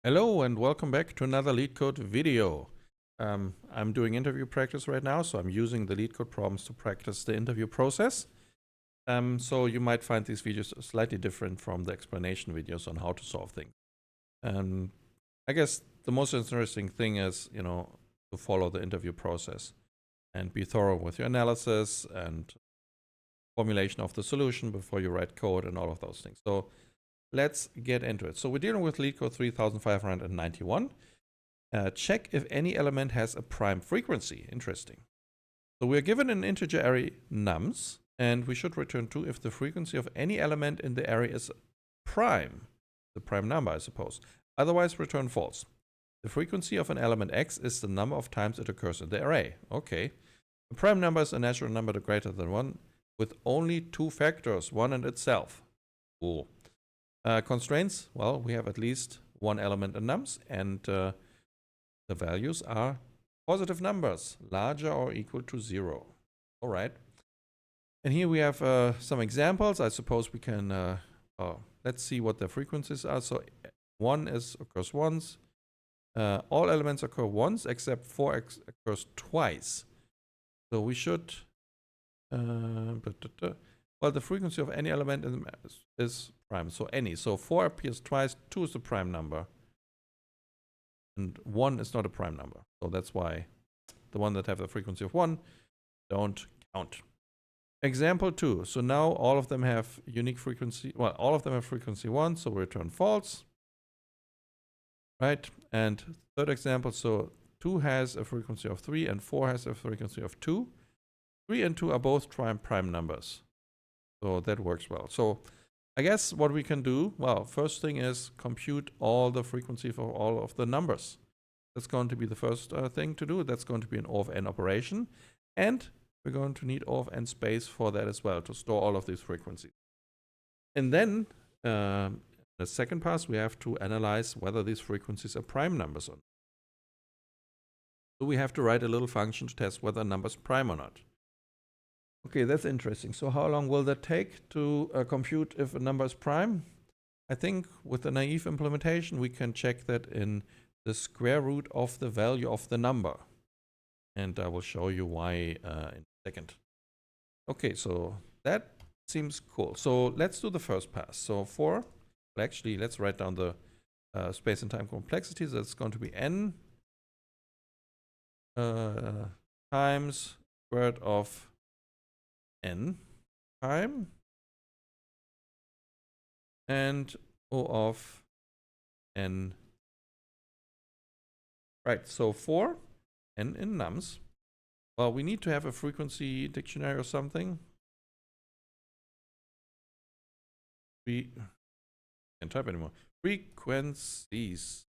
Hello and welcome back to another LeetCode video. I'm doing interview practice right now, so I'm using the LeetCode problems to practice the interview process. So you might find these videos slightly different from the explanation videos on how to solve things. I guess the most interesting thing is, to follow the interview process and be thorough with your analysis and formulation of the solution before you write code and all of those things. So let's get into it. So we're dealing with LeetCode 3591. Check if any element has a prime frequency. Interesting. So we're given an integer array nums, and we should return true if the frequency of any element in the array is prime, the prime number, I suppose. Otherwise, return false. The frequency of an element x is the number of times it occurs in the array. Okay. A prime number is a natural number greater than 1 with only two factors, 1 and itself. Cool. Constraints, well, we have at least one element in nums, and the values are positive numbers, larger or equal to 0. All right. And here we have some examples. I suppose we can, let's see what the frequencies are. So 1 occurs once. All elements occur once, except 4 occurs twice. So we should, well, the frequency of any element is prime. So any. So 4 appears twice, 2 is the prime number. And 1 is not a prime number. So that's why the one that have a frequency of 1 don't count. Example 2. So now all of them have unique frequency. Well, all of them have frequency 1, so we return false. Right? And third example, so 2 has a frequency of 3 and 4 has a frequency of 2. 3 and 2 are both prime numbers. So that works well. So I guess what we can do, well, first thing is compute all the frequency for all of the numbers. That's going to be the first thing to do. That's going to be an O of n operation. And we're going to need O of n space for that as well, to store all of these frequencies. And then the second pass, we have to analyze whether these frequencies are prime numbers or not. So we have to write a little function to test whether a number is prime or not. Okay, that's interesting. So how long will that take to compute if a number is prime? I think with the naive implementation, we can check that in the square root of the value of the number. And I will show you why in a second. Okay, so that seems cool. So let's do the first pass. So well, actually, let's write down the space and time complexity. So that's going to be n times square root of n prime and O of n. Right, so for n in nums, well, we need to have a frequency dictionary or something. We can't type anymore. Frequencies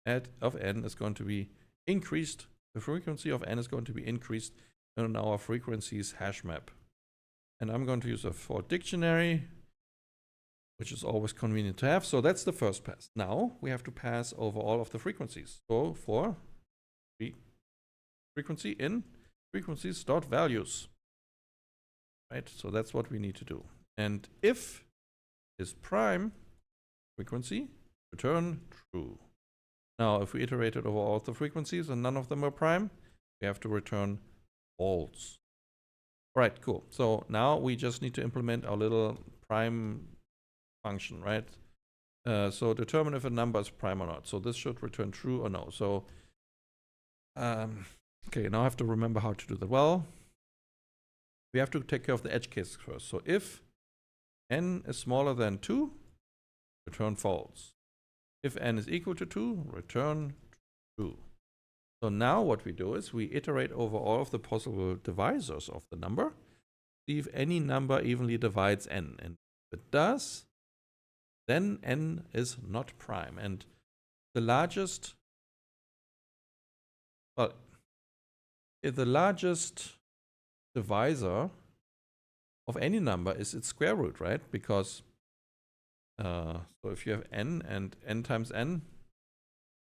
of n is going to be increased. The frequency of n is going to be increased in our frequencies hash map. And I'm going to use a for dictionary, which is always convenient to have. So that's the first pass. Now we have to pass over all of the frequencies. So for frequency in frequencies.values. Right? So that's what we need to do. And if is prime frequency, return true. Now, if we iterated over all the frequencies and none of them are prime, we have to return false. All right, cool. So now we just need to implement our little prime function, right? So determine if a number is prime or not. So this should return true or no. So, okay, now I have to remember how to do that. Well, we have to take care of the edge case first. So if n is smaller than 2, return false. If n is equal to 2, return true. So now what we do is we iterate over all of the possible divisors of the number, see if any number evenly divides n. And if it does, then n is not prime. And the largest, well, if the largest divisor of any number is its square root, right? Because so if you have n and n times n,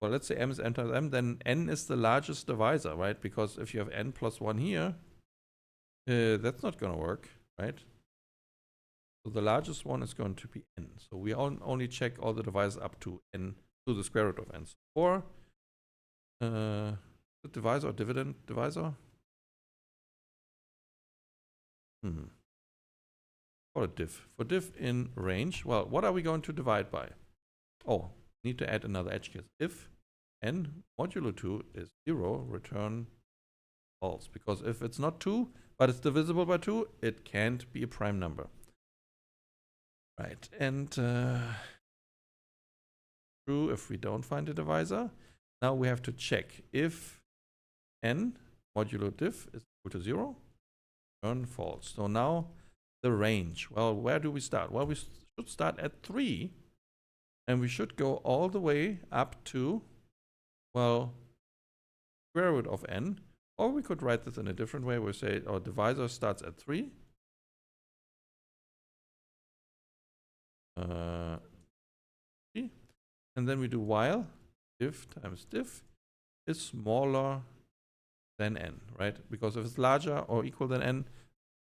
well, let's say m is n times m, then n is the largest divisor, right? Because if you have n plus 1 here, that's not going to work, right? So the largest one is going to be n. So we only check all the divisors up to n to the square root of n. So 4, the divisor or dividend divisor? Call it diff. For diff in range, well, what are we going to divide by? Oh, need to add another edge case. If n modulo 2 is 0, return false. Because if it's not 2, but it's divisible by 2, it can't be a prime number. Right, and true if we don't find a divisor. Now we have to check if n modulo diff is equal to 0, return false. So now the range. Well, where do we start? Well, we should start at 3, and we should go all the way up to, well, square root of n. Or we could write this in a different way. We say our divisor starts at 3. And then we do while diff times diff is smaller than n, right? Because if it's larger or equal than n,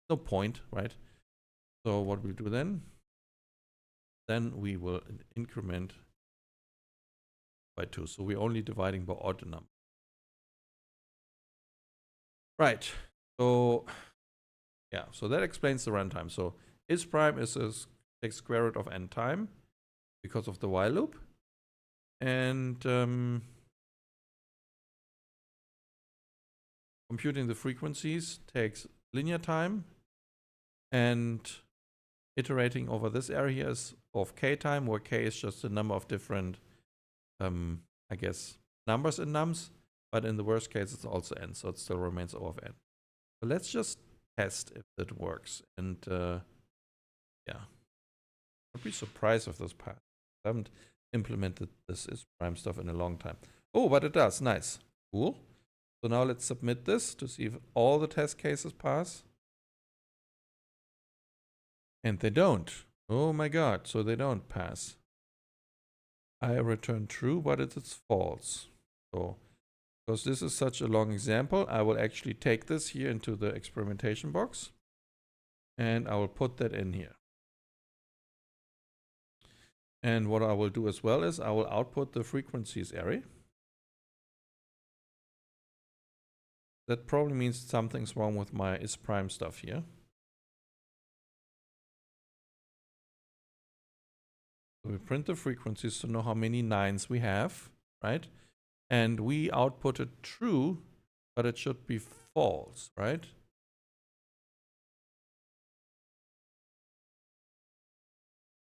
no point, right? So what we'll do then we will increment by 2. So we're only dividing by odd number. Right. So yeah, so that explains the runtime. So is prime is takes square root of n time because of the while loop. And computing the frequencies takes linear time, and iterating over this area here is of k time, where k is just the number of different, I guess, numbers in nums, but in the worst case it's also n, so it still remains O of n. So let's just test if that works, and yeah, I'd be surprised if this passes. I haven't implemented this is prime stuff in a long time. Oh, but it does. Nice. Cool. So now let's submit this to see if all the test cases pass. And they don't. Oh my god. So they don't pass. I return true, but it's false. So because this is such a long example, I will actually take this here into the experimentation box, and I will put that in here. And what I will do as well is I will output the frequencies array. That probably means something's wrong with my is prime stuff here. So we print the frequencies to know how many 9s we have, right? And we outputted true, but it should be false, right?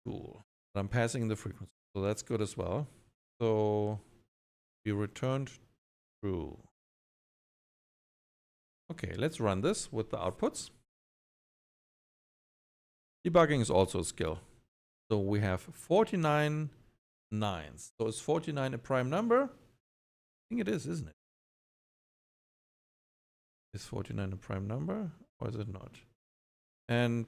Cool. But I'm passing the frequency, so that's good as well. So we returned true. Okay, let's run this with the outputs. Debugging is also a skill. So we have 49 9s. So is 49 a prime number? I think it is, isn't it? Is 49 a prime number or is it not? And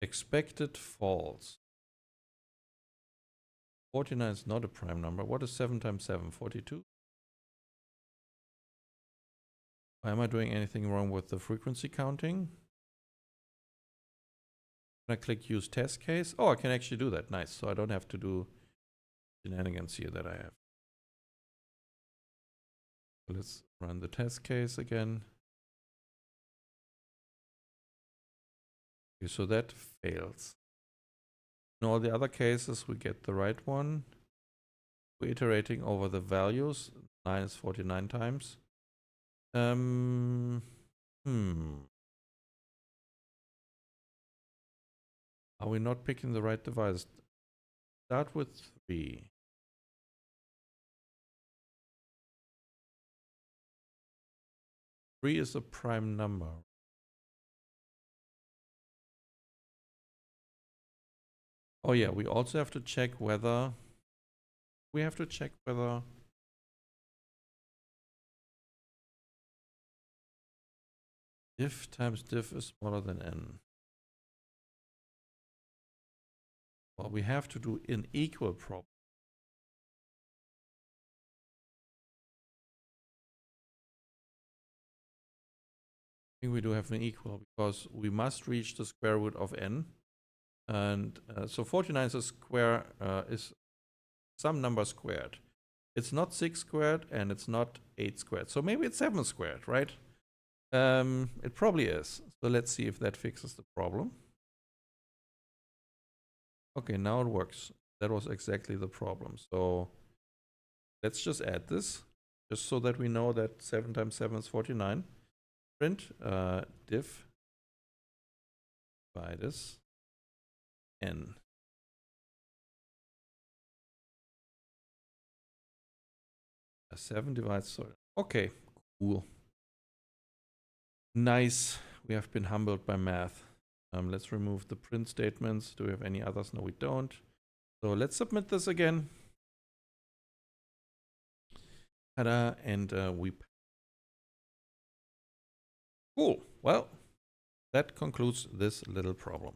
expected false. 49 is not a prime number. What is 7 times 7? 42? Why am I doing anything wrong with the frequency counting? Can I click use test case? Oh, I can actually do that. Nice. So I don't have to do shenanigans here that I have. Let's run the test case again. Okay, so that fails. In all the other cases, we get the right one. We're iterating over the values. 9 is 49 times. Are we not picking the right device? Start with 3. 3 is a prime number. Oh yeah, we also have to check whether diff times diff is smaller than n. Well, we have to do an equal problem. think we do have an equal because we must reach the square root of n. And so 49 is a square, is some number squared. It's not 6 squared and it's not 8 squared. So maybe it's 7 squared, right? It probably is. So let's see if that fixes the problem. Okay, now it works. That was exactly the problem. So let's just add this, just so that we know that 7 times 7 is 49. Print diff by this n. A 7 divides, sorry. Okay, cool. Nice. We have been humbled by math. Let's remove the print statements. Do we have any others? No, we don't. So let's submit this again. Ta-da, and we. Cool. Well, that concludes this little problem.